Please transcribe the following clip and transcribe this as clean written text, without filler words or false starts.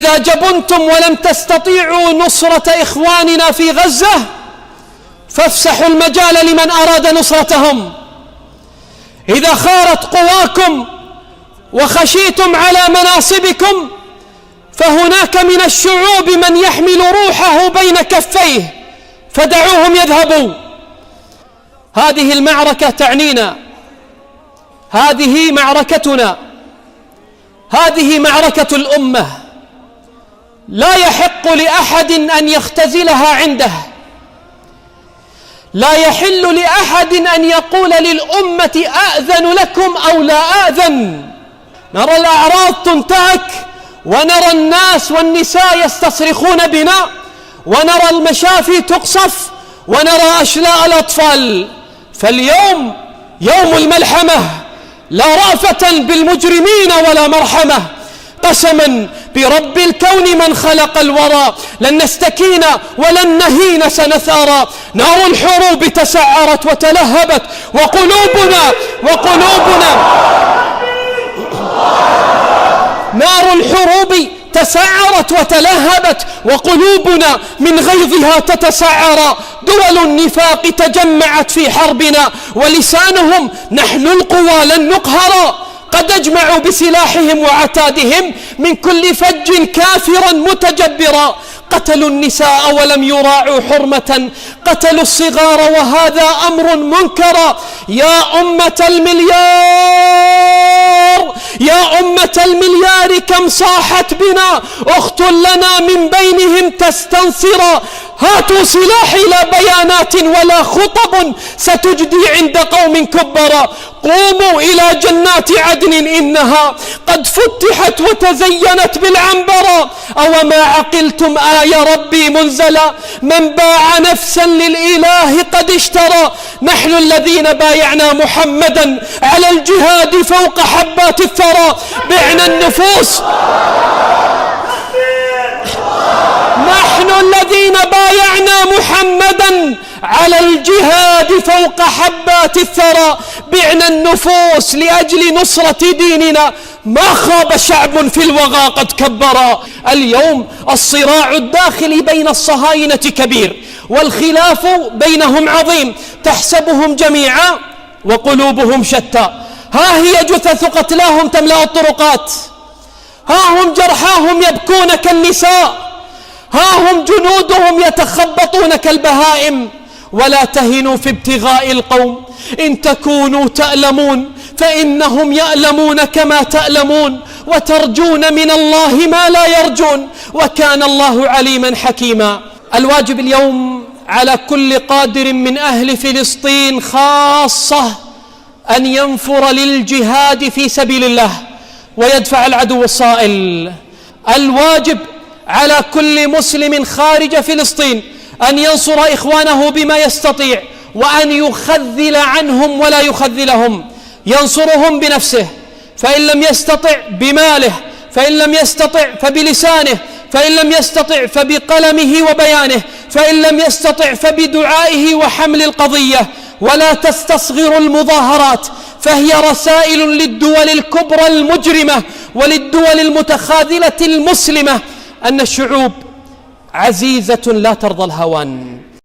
إذا جبنتم ولم تستطيعوا نصرة إخواننا في غزة فافسحوا المجال لمن أراد نصرتهم. إذا خارت قواكم وخشيتم على مناصبكم فهناك من الشعوب من يحمل روحه بين كفيه فدعوهم يذهبوا. هذه المعركة تعنينا، هذه معركتنا، هذه معركة الأمة، لا يحق لأحد أن يختزلها عنده، لا يحل لأحد أن يقول للأمة أأذن لكم أو لا أأذن. نرى الأعراض تنتهك، ونرى الناس والنساء يستصرخون بنا، ونرى المشافي تقصف، ونرى أشلاء الأطفال. فاليوم يوم الملحمة، لا رأفة بالمجرمين ولا مرحمة. قسما برب الكون من خلق الورى لن نستكين ولن نهين سنثارى. نار الحروب تسعرت وتلهبت نار الحروب تسعرت وتلهبت وقلوبنا من غيظها تتسعر. دول النفاق تجمعت في حربنا ولسانهم نحن القوى لن نقهر. قد اجمعوا بسلاحهم وعتادهم من كل فج كافرا متجبرا. قتلوا النساء ولم يراعوا حرمة، قتلوا الصغار وهذا أمر منكر. يا أمة المليار، يا أمة المليار كم صاحت بنا أخت لنا من بينهم تستنصر. هاتوا سلاحي لا بيانات ولا خطب ستجدي عند قوم كبرا. قوموا إلى جنات عدن إنها قد فتحت وتزينت بالعنبرا. أو ما عقلتم آية ربي منزلا من باع نفسا للإله قد اشترى. نحن الذين بايعنا محمدا على الجهاد فوق حبات الثرى. بعنا النفوس، نحن الذين بايعنا محمدا على الجهاد فوق حبات الثرى. بعنا النفوس لأجل نصرة ديننا، ما خاب شعب في الوغى قد كبرا. اليوم الصراع الداخلي بين الصهاينة كبير والخلاف بينهم عظيم. تحسبهم جميعا وقلوبهم شتى. ها هي جثث قتلاهم تملأ الطرقات، ها هم جرحاهم يبكون كالنساء، ها هم جنودهم يتخبطون كالبهائم. ولا تهنوا في ابتغاء القوم إن تكونوا تألمون فإنهم يألمون كما تألمون، وترجون من الله ما لا يرجون، وكان الله عليما حكيما. الواجب اليوم على كل قادر من أهل فلسطين خاصة أن ينفر للجهاد في سبيل الله ويدفع العدو الصائل. الواجب على كل مسلم خارج فلسطين أن ينصر إخوانه بما يستطيع، وأن يخذل عنهم ولا يخذلهم. ينصرهم بنفسه، فإن لم يستطع بماله، فإن لم يستطع فبلسانه، فإن لم يستطع فبقلمه وبيانه، فإن لم يستطع فبدعائه وحمل القضية. ولا تستصغروا المظاهرات، فهي رسائل للدول الكبرى المجرمة وللدول المتخاذلة المسلمة أن الشعوب عزيزة لا ترضى الهوان.